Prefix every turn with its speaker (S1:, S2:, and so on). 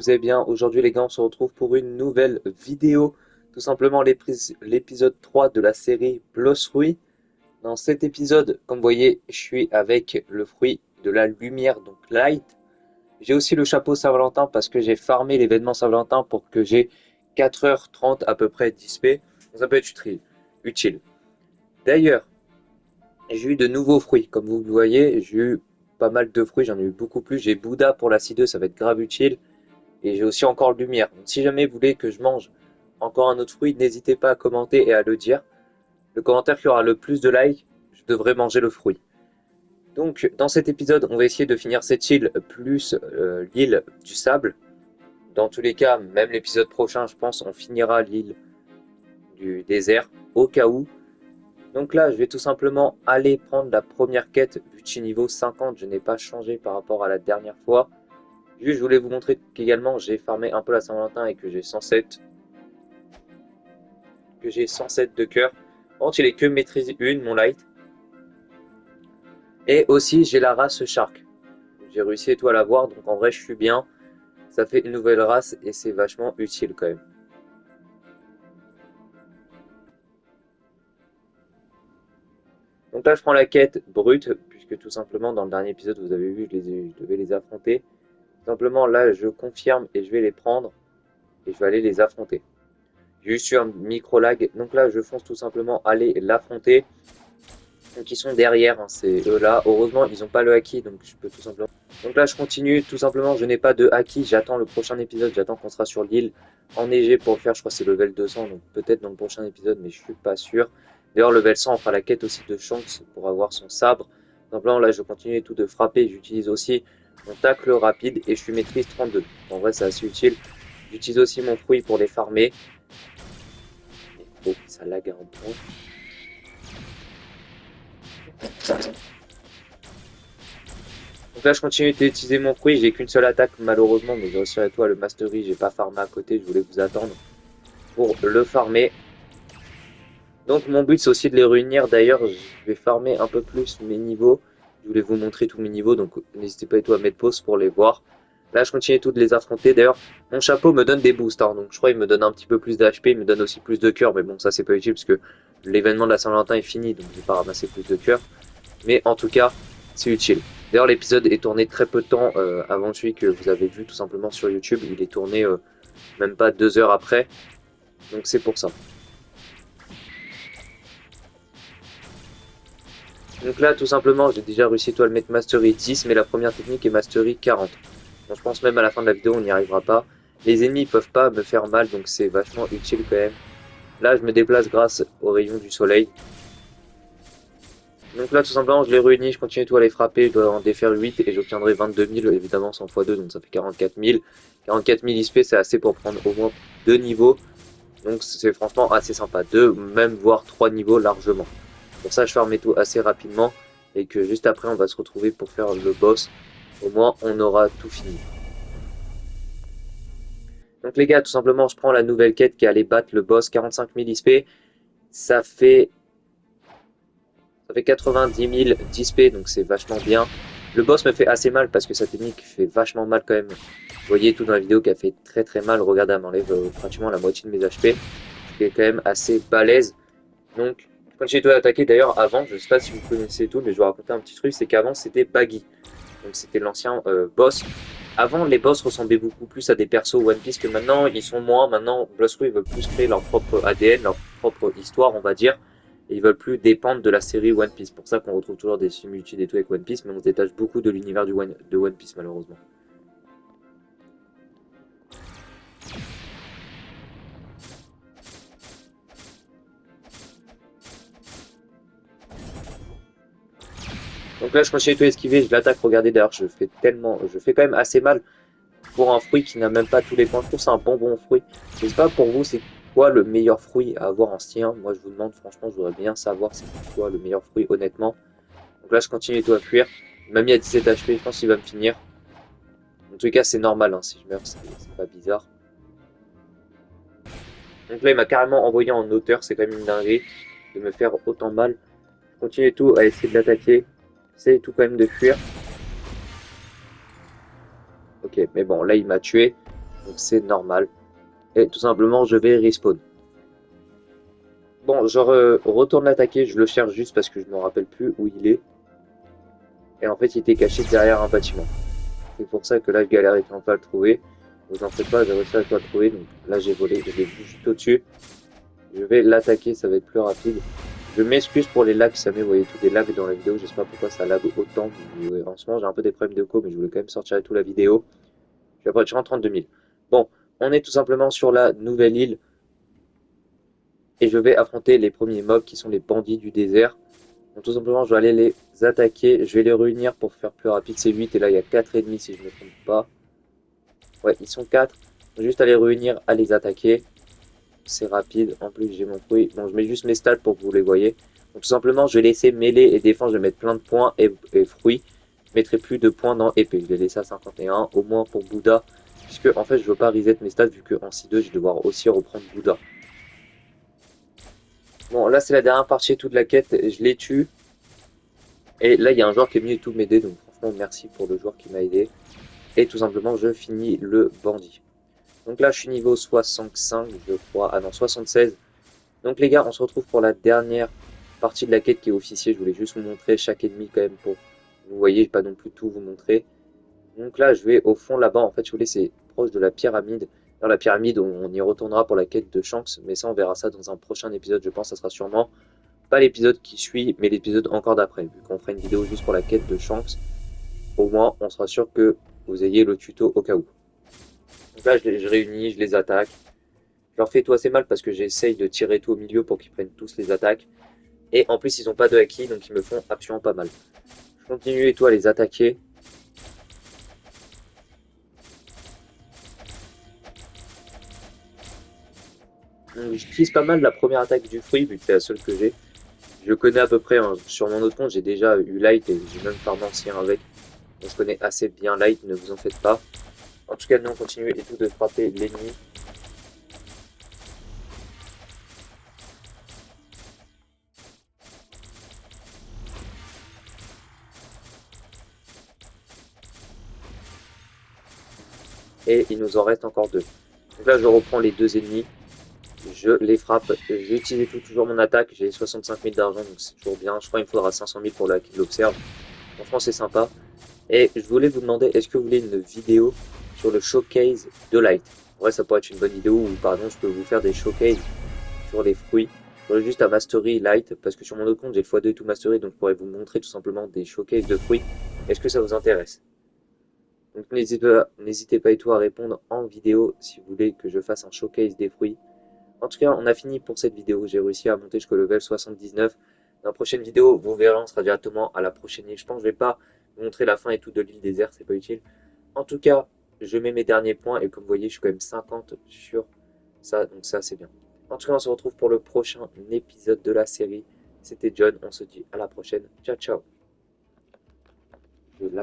S1: Vous allez bien, aujourd'hui les gars, on se retrouve pour une nouvelle vidéo, tout simplement l'épisode 3 de la série Blossruy. Dans cet épisode, comme vous voyez, je suis avec le fruit de la lumière, donc Light. J'ai aussi le chapeau Saint-Valentin parce que j'ai farmé l'événement Saint-Valentin pour que j'ai 4h30 à peu près d'XP. Ça peut être utile. D'ailleurs, j'ai eu de nouveaux fruits, comme vous le voyez, j'ai eu pas mal de fruits, j'en ai eu beaucoup plus. J'ai Bouddha pour la C2, ça va être grave utile. Et j'ai aussi encore lumière. Donc si jamais vous voulez que je mange encore un autre fruit, n'hésitez pas à commenter et à le dire. Le commentaire qui aura le plus de likes, je devrais manger le fruit. Donc dans cet épisode, on va essayer de finir cette île plus l'île du sable. Dans tous les cas, même l'épisode prochain, je pense, on finira l'île du désert, au cas où. Donc là, je vais tout simplement aller prendre la première quête, Bucci niveau 50. Je n'ai pas changé par rapport à la dernière fois. Juste, je voulais vous montrer qu'également, j'ai farmé un peu la Saint-Valentin et que j'ai 107 de cœur. Par contre, il est que maîtrise 1, mon light. Et aussi, j'ai la race Shark. J'ai réussi et tout à l'avoir, donc en vrai, je suis bien. Ça fait une nouvelle race et c'est vachement utile quand même. Donc là, je prends la quête brute, puisque tout simplement, dans le dernier épisode, vous avez vu, je devais les affronter. Tout simplement, là, je confirme et je vais les prendre et je vais aller les affronter. J'ai juste eu un micro lag, donc là, je fonce tout simplement aller l'affronter. Donc ils sont derrière, hein, c'est eux là. Heureusement, ils n'ont pas le haki, donc je peux tout simplement. Donc là, je continue, tout simplement, je n'ai pas de haki. J'attends le prochain épisode, j'attends qu'on sera sur l'île enneigée pour le faire. Je crois que c'est level 200, donc peut-être dans le prochain épisode, mais je suis pas sûr. D'ailleurs, level 100, on fera la quête aussi de Shanks pour avoir son sabre. Donc là, je continue tout de frapper. J'utilise aussi mon tacle rapide et je suis maîtrise 32. En vrai, c'est assez utile. J'utilise aussi mon fruit pour les farmer. Oh, ça lag un peu. Donc là, je continue d'utiliser mon fruit. J'ai qu'une seule attaque, malheureusement, mais j'ai aussi à toi le Mastery. J'ai pas farmé à côté. Je voulais vous attendre pour le farmer. Donc, mon but, c'est aussi de les réunir. D'ailleurs, je vais farmer un peu plus mes niveaux. Je voulais vous montrer tous mes niveaux. Donc, n'hésitez pas et tout à mettre pause pour les voir. Là, je continue tout de les affronter. D'ailleurs, mon chapeau me donne des boosts, hein. Donc, je crois qu'il me donne un petit peu plus d'HP. Il me donne aussi plus de cœur. Mais bon, ça, c'est pas utile parce que l'événement de la Saint-Valentin est fini. Donc, je vais pas ramasser plus de cœur. Mais en tout cas, c'est utile. D'ailleurs, l'épisode est tourné très peu de temps avant celui que vous avez vu tout simplement sur YouTube. Il est tourné même pas 2 heures après. Donc c'est pour ça. Donc là, tout simplement, j'ai déjà réussi à le mettre Mastery 10, mais la première technique est Mastery 40. Donc je pense même à la fin de la vidéo, on n'y arrivera pas. Les ennemis peuvent pas me faire mal, donc c'est vachement utile quand même. Là, je me déplace grâce aux rayons du soleil. Donc là, tout simplement, je les réunis, je continue tout à les frapper, je dois en défaire 8 et j'obtiendrai 22 000, évidemment 100 x 2, donc ça fait 44 000. 44 000 XP, c'est assez pour prendre au moins 2 niveaux, donc c'est franchement assez sympa, 2, même voire 3 niveaux largement. Pour ça, je farme tout assez rapidement et que juste après, on va se retrouver pour faire le boss. Au moins, on aura tout fini. Donc les gars, tout simplement, je prends la nouvelle quête qui est aller battre le boss, 45 000 XP. Ça fait 90 000 d'XP, donc c'est vachement bien. Le boss me fait assez mal parce que sa technique fait vachement mal quand même. Vous voyez tout dans la vidéo qu'elle fait très très mal. Regardez, elle m'enlève pratiquement la moitié de mes HP. Ce qui est quand même assez balèze. Donc, quand j'ai tout attaqué d'ailleurs avant, je sais pas si vous connaissez tout, mais je vais raconter un petit truc, c'est qu'avant c'était Baggy. Donc c'était l'ancien boss. Avant, les boss ressemblaient beaucoup plus à des persos One Piece que maintenant, ils sont moins. Maintenant, Blossroy veulent plus créer leur propre ADN, leur propre histoire, on va dire. Et ils veulent plus dépendre de la série One Piece. Pour ça qu'on retrouve toujours des similitudes et tout avec One Piece, mais on se détache beaucoup de l'univers de One Piece, malheureusement. Donc là, je continue tout esquiver, je l'attaque. Regardez, d'ailleurs, je fais quand même assez mal pour un fruit qui n'a même pas tous les points. Je trouve que c'est un bon fruit. Je sais pas pour vous, c'est quoi le meilleur fruit à avoir en stien. Moi, je vous demande, franchement, je voudrais bien savoir c'est quoi le meilleur fruit, honnêtement. Donc là, je continue tout à fuir. Il m'a mis à 17 HP, je pense qu'il va me finir. En tout cas, c'est normal, hein, si je meurs, c'est pas bizarre. Donc là, il m'a carrément envoyé en hauteur, c'est quand même une dinguerie de me faire autant mal. Je continue tout à essayer de l'attaquer. J'essaie tout quand même de fuir. Ok, mais bon, là, il m'a tué. donc c'est normal. Et tout simplement, je vais respawn. Bon, je retourne l'attaquer, je le cherche juste parce que je me rappelle plus où il est. Et en fait, il était caché derrière un bâtiment. C'est pour ça que là, je galérais un peu à le trouver. Vous en faites pas, j'ai réussi à le trouver. Donc là, j'ai volé, je l'ai vu juste au-dessus. Je vais l'attaquer, ça va être plus rapide. Je m'excuse pour les lags, ça met, vous voyez, tous des lags dans la vidéo. J'espère pourquoi ça lag autant. En ce moment, j'ai un peu des problèmes de co, mais je voulais quand même sortir avec tout la vidéo. Je vais après, 32 000. Bon, on est tout simplement sur la nouvelle île. Et je vais affronter les premiers mobs qui sont les bandits du désert. Donc tout simplement, je vais aller les attaquer. Je vais les réunir pour faire plus rapide. C'est 8 et là, il y a 4 ennemis si je ne me trompe pas. Ouais, ils sont 4. Juste à les réunir, à les attaquer. C'est rapide. En plus, j'ai mon fruit. Bon, je mets juste mes stats pour que vous les voyez. Donc tout simplement, je vais laisser mêlée et défense. Je vais mettre plein de points et fruits. Je mettrai plus de points dans épée. Je vais laisser à 51, au moins pour Bouddha. Puisque en fait, je veux pas reset mes stats vu qu'en 6-2, je vais devoir aussi reprendre Bouddha. Bon, là, c'est la dernière partie toute la quête. Je les tue. Et là, il y a un joueur qui est venu tout m'aider. Donc franchement, merci pour le joueur qui m'a aidé. Et tout simplement, je finis le bandit. Donc là, je suis niveau 65, je crois. Ah non, 76. Donc les gars, on se retrouve pour la dernière partie de la quête qui est officielle. Je voulais juste vous montrer chaque ennemi quand même pour... Vous voyez, pas non plus tout vous montrer. Donc là, je vais au fond là-bas. En fait, je voulais, c'est proche de la pyramide. Dans la pyramide, on y retournera pour la quête de Shanks. Mais ça, on verra ça dans un prochain épisode. Je pense que ça sera sûrement pas l'épisode qui suit, mais l'épisode encore d'après. Vu qu'on fera une vidéo juste pour la quête de Shanks, au moins, on sera sûr que vous ayez le tuto au cas où. Donc là, je réunis, je les attaque. Je leur fais tout assez mal parce que j'essaye de tirer tout au milieu pour qu'ils prennent tous les attaques. Et en plus, ils n'ont pas de haki, donc ils me font absolument pas mal. Je continue et tout à les attaquer. J'utilise pas mal la première attaque du fruit, vu que c'est la seule que j'ai. Je connais à peu près, hein, sur mon autre compte, j'ai déjà eu Light et j'ai même farmé ancien avec. Donc je connais assez bien Light, ne vous en faites pas. En tout cas, nous on continue et tout de frapper l'ennemi. Et il nous en reste encore deux. Donc là, je reprends les deux ennemis. Je les frappe. J'ai utilisé toujours mon attaque. J'ai 65 000 d'argent, donc c'est toujours bien. Je crois qu'il me faudra 500 000 pour la qui l'observe. Franchement, c'est sympa. Et je voulais vous demander, est-ce que vous voulez une vidéo sur le showcase de Light? En vrai, ça pourrait être une bonne vidéo où, par exemple, je peux vous faire des showcases sur les fruits. J'aurais juste à mastery Light, parce que sur mon autre compte, j'ai le x2 et tout mastery, donc je pourrais vous montrer tout simplement des showcases de fruits. Est-ce que ça vous intéresse? Donc n'hésitez pas et tout à répondre en vidéo si vous voulez que je fasse un showcase des fruits. En tout cas, on a fini pour cette vidéo. J'ai réussi à monter jusqu'au level 79. Dans la prochaine vidéo, vous verrez, on sera directement à la prochaine île. Je pense que je vais pas vous montrer la fin et tout de l'île déserte, c'est pas utile. En tout cas, je mets mes derniers points et comme vous voyez, je suis quand même 50 sur ça, donc ça c'est bien. En tout cas, on se retrouve pour le prochain épisode de la série. C'était John, on se dit à la prochaine. Ciao, ciao.